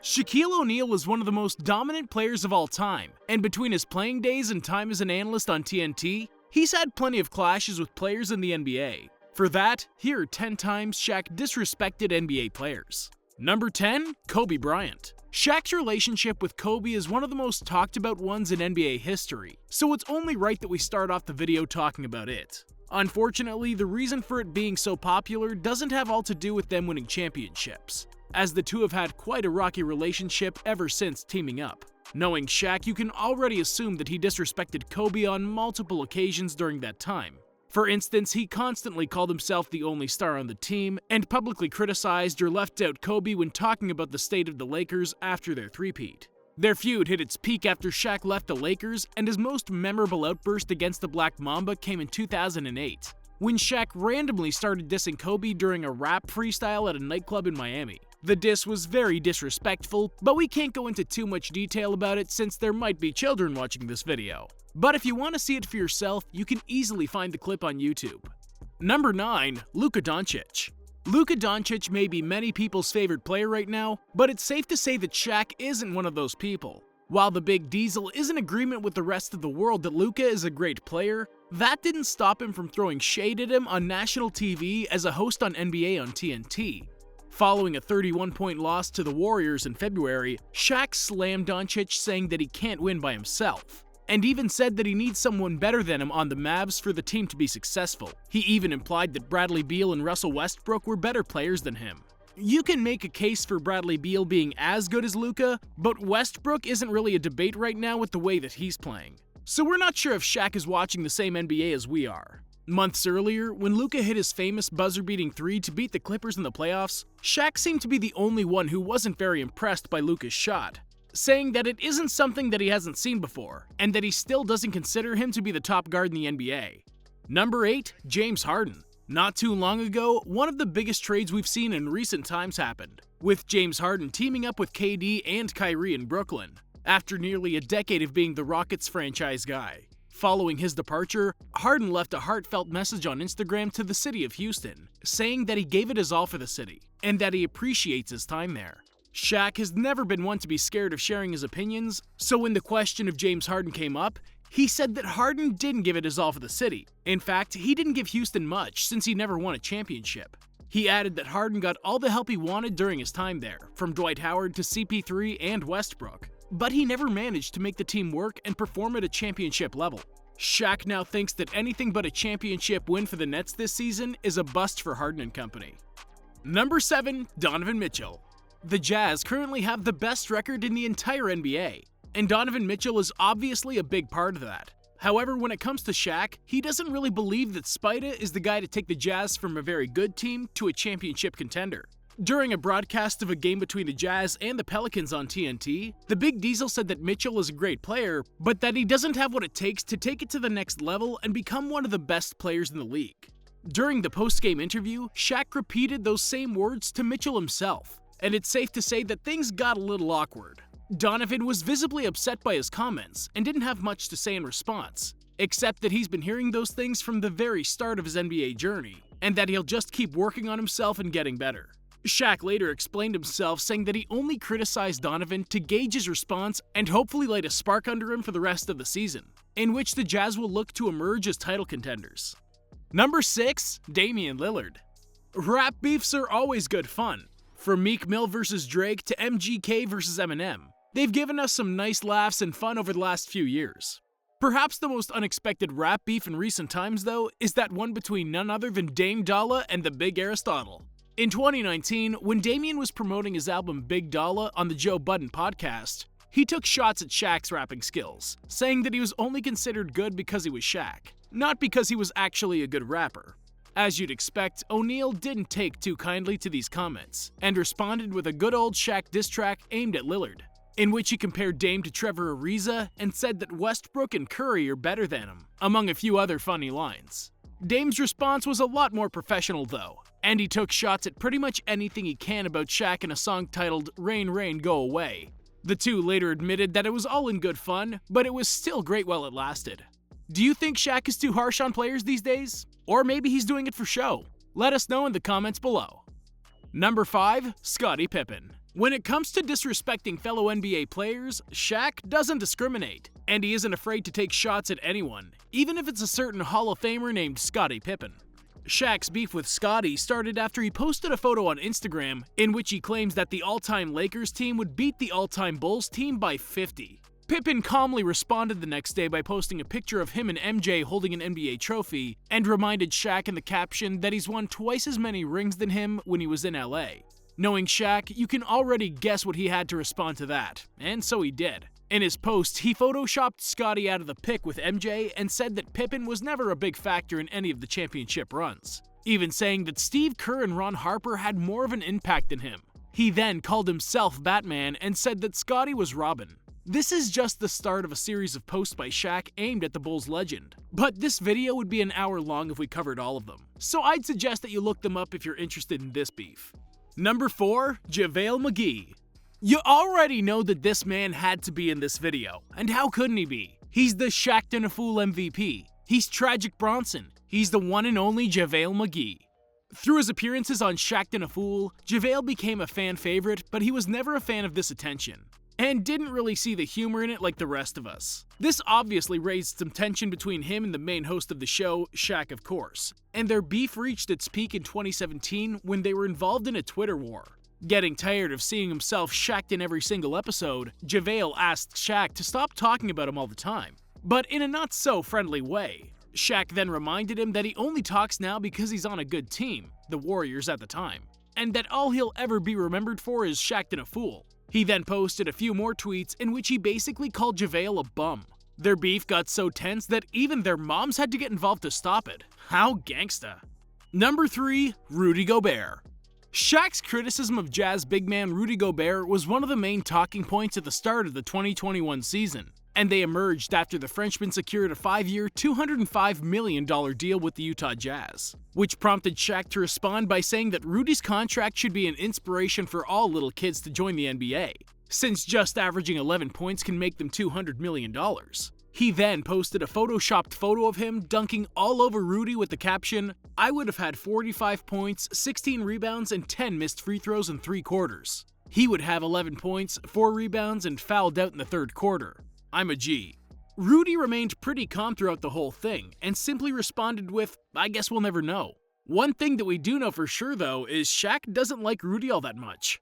Shaquille O'Neal was one of the most dominant players of all time, and between his playing days and time as an analyst on TNT, he's had plenty of clashes with players in the NBA. For that, here are 10 times Shaq disrespected NBA players. Number 10, Kobe Bryant. Shaq's relationship with Kobe is one of the most talked about ones in NBA history, so it's only right that we start off the video talking about it. Unfortunately, the reason for it being so popular doesn't have all to do with them winning championships, as the two have had quite a rocky relationship ever since teaming up. Knowing Shaq, you can already assume that he disrespected Kobe on multiple occasions during that time. For instance, he constantly called himself the only star on the team, and publicly criticized or left out Kobe when talking about the state of the Lakers after their three-peat. Their feud hit its peak after Shaq left the Lakers, and his most memorable outburst against the Black Mamba came in 2008, when Shaq randomly started dissing Kobe during a rap freestyle at a nightclub in Miami. The diss was very disrespectful, but we can't go into too much detail about it since there might be children watching this video. But if you want to see it for yourself, you can easily find the clip on YouTube. Number 9, Luka Doncic. Luka Doncic may be many people's favorite player right now, but it's safe to say that Shaq isn't one of those people. While the Big Diesel is in agreement with the rest of the world that Luka is a great player, that didn't stop him from throwing shade at him on national TV as a host on NBA on TNT. Following a 31-point loss to the Warriors in February, Shaq slammed Doncic, saying that he can't win by himself, and even said that he needs someone better than him on the Mavs for the team to be successful. He even implied that Bradley Beal and Russell Westbrook were better players than him. You can make a case for Bradley Beal being as good as Luka, but Westbrook isn't really a debate right now with the way that he's playing. So we're not sure if Shaq is watching the same NBA as we are. Months earlier, when Luka hit his famous buzzer-beating three to beat the Clippers in the playoffs, Shaq seemed to be the only one who wasn't very impressed by Luka's shot, saying that it isn't something that he hasn't seen before, and that he still doesn't consider him to be the top guard in the NBA. Number 8, James Harden. Not too long ago, one of the biggest trades we've seen in recent times happened, with James Harden teaming up with KD and Kyrie in Brooklyn, after nearly a decade of being the Rockets franchise guy. Following his departure, Harden left a heartfelt message on Instagram to the city of Houston, saying that he gave it his all for the city, and that he appreciates his time there. Shaq has never been one to be scared of sharing his opinions, so when the question of James Harden came up, he said that Harden didn't give it his all for the city. In fact, he didn't give Houston much since he never won a championship. He added that Harden got all the help he wanted during his time there, from Dwight Howard to CP3 and Westbrook, but he never managed to make the team work and perform at a championship level. Shaq now thinks that anything but a championship win for the Nets this season is a bust for Harden and company. Number 7, Donovan Mitchell. The Jazz currently have the best record in the entire NBA, and Donovan Mitchell is obviously a big part of that. However, when it comes to Shaq, he doesn't really believe that Spida is the guy to take the Jazz from a very good team to a championship contender. During a broadcast of a game between the Jazz and the Pelicans on TNT, the Big Diesel said that Mitchell is a great player, but that he doesn't have what it takes to take it to the next level and become one of the best players in the league. During the post-game interview, Shaq repeated those same words to Mitchell himself, and it's safe to say that things got a little awkward. Donovan was visibly upset by his comments and didn't have much to say in response, except that he's been hearing those things from the very start of his NBA journey, and that he'll just keep working on himself and getting better. Shaq later explained himself, saying that he only criticized Donovan to gauge his response and hopefully light a spark under him for the rest of the season, in which the Jazz will look to emerge as title contenders. Number 6, Damian Lillard. Rap beefs are always good fun. From Meek Mill vs. Drake to MGK vs. Eminem, they've given us some nice laughs and fun over the last few years. Perhaps the most unexpected rap beef in recent times, though, is that one between none other than Dame Dollar and the Big Aristotle. In 2019, when Damian was promoting his album Big Dollar on the Joe Budden podcast, he took shots at Shaq's rapping skills, saying that he was only considered good because he was Shaq, not because he was actually a good rapper. As you'd expect, O'Neal didn't take too kindly to these comments, and responded with a good old Shaq diss track aimed at Lillard, in which he compared Dame to Trevor Ariza and said that Westbrook and Curry are better than him, among a few other funny lines. Dame's response was a lot more professional though, and he took shots at pretty much anything he can about Shaq in a song titled Rain Rain Go Away. The two later admitted that it was all in good fun, but it was still great while it lasted. Do you think Shaq is too harsh on players these days? Or maybe he's doing it for show? Let us know in the comments below. Number 5, Scottie Pippen. When it comes to disrespecting fellow NBA players, Shaq doesn't discriminate, and he isn't afraid to take shots at anyone, even if it's a certain Hall of Famer named Scottie Pippen. Shaq's beef with Scottie started after he posted a photo on Instagram in which he claims that the all-time Lakers team would beat the all-time Bulls team by 50. Pippen calmly responded the next day by posting a picture of him and MJ holding an NBA trophy and reminded Shaq in the caption that he's won twice as many rings than him when he was in LA. Knowing Shaq, you can already guess what he had to respond to that, and so he did. In his post, he photoshopped Scottie out of the pic with MJ and said that Pippen was never a big factor in any of the championship runs, even saying that Steve Kerr and Ron Harper had more of an impact than him. He then called himself Batman and said that Scottie was Robin. This is just the start of a series of posts by Shaq aimed at the Bulls legend, but this video would be an hour long if we covered all of them, so I'd suggest that you look them up if you're interested in this beef. Number 4. JAVALE McGee. You already know that this man had to be in this video, and how couldn't he be? He's the Shaq and a Fool MVP. He's Tragic Bronson. He's the one and only JAVALE McGee. Through his appearances on Shaq and a Fool, JAVALE became a fan favorite, but he was never a fan of this attention, and didn't really see the humor in it like the rest of us. This obviously raised some tension between him and the main host of the show, Shaq of course, and their beef reached its peak in 2017 when they were involved in a Twitter war. Getting tired of seeing himself shacked in every single episode, JAVALE asked Shaq to stop talking about him all the time, but in a not-so-friendly way. Shaq then reminded him that he only talks now because he's on a good team, the Warriors at the time, and that all he'll ever be remembered for is Shaq and a Fool. He then posted a few more tweets in which he basically called JAVALE a bum. Their beef got so tense that even their moms had to get involved to stop it. How gangsta. Number 3. Rudy Gobert. Shaq's criticism of Jazz big man Rudy Gobert was one of the main talking points at the start of the 2021 season, and they emerged after the Frenchman secured a 5-year, $205 million deal with the Utah Jazz, which prompted Shaq to respond by saying that Rudy's contract should be an inspiration for all little kids to join the NBA, since just averaging 11 points can make them $200 million. He then posted a photoshopped photo of him dunking all over Rudy with the caption, "I would have had 45 points, 16 rebounds, and 10 missed free throws in 3 quarters. He would have 11 points, 4 rebounds, and fouled out in the 3rd quarter. I'm a G." Rudy remained pretty calm throughout the whole thing, and simply responded with, "I guess we'll never know." One thing that we do know for sure though is Shaq doesn't like Rudy all that much.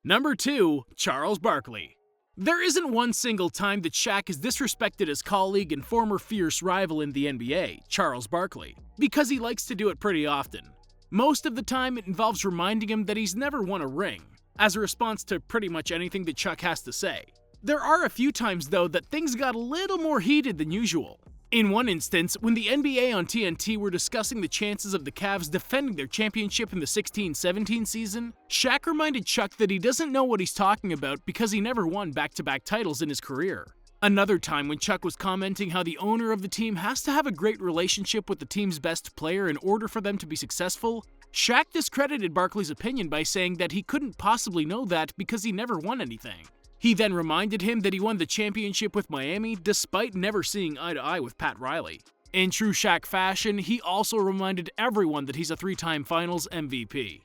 Number 2. Charles Barkley. There isn't one single time that Shaq has disrespected his colleague and former fierce rival in the NBA, Charles Barkley, because he likes to do it pretty often. Most of the time it involves reminding him that he's never won a ring, as a response to pretty much anything that Chuck has to say. There are a few times though that things got a little more heated than usual. In one instance, when the NBA on TNT were discussing the chances of the Cavs defending their championship in the 16-17 season, Shaq reminded Chuck that he doesn't know what he's talking about because he never won back-to-back titles in his career. Another time when Chuck was commenting how the owner of the team has to have a great relationship with the team's best player in order for them to be successful, Shaq discredited Barkley's opinion by saying that he couldn't possibly know that because he never won anything. He then reminded him that he won the championship with Miami despite never seeing eye to eye with Pat Riley. In true Shaq fashion, he also reminded everyone that he's a 3-time Finals MVP.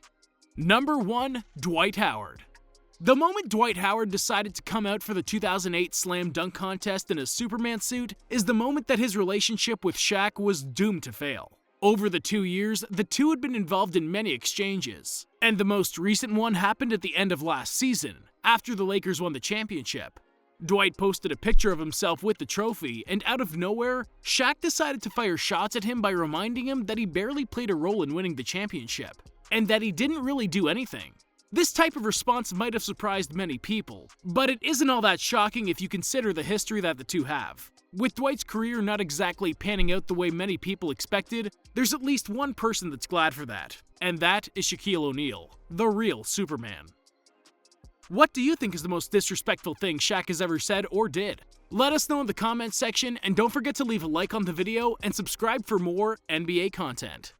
Number 1. Dwight Howard. The moment Dwight Howard decided to come out for the 2008 Slam Dunk Contest in a Superman suit is the moment that his relationship with Shaq was doomed to fail. Over the 2 years, the two had been involved in many exchanges, and the most recent one happened at the end of last season, after the Lakers won the championship. Dwight posted a picture of himself with the trophy, and out of nowhere, Shaq decided to fire shots at him by reminding him that he barely played a role in winning the championship, and that he didn't really do anything. This type of response might have surprised many people, but it isn't all that shocking if you consider the history that the two have. With Dwight's career not exactly panning out the way many people expected, there's at least one person that's glad for that, and that is Shaquille O'Neal, the real Superman. What do you think is the most disrespectful thing Shaq has ever said or did? Let us know in the comments section, and don't forget to leave a like on the video and subscribe for more NBA content.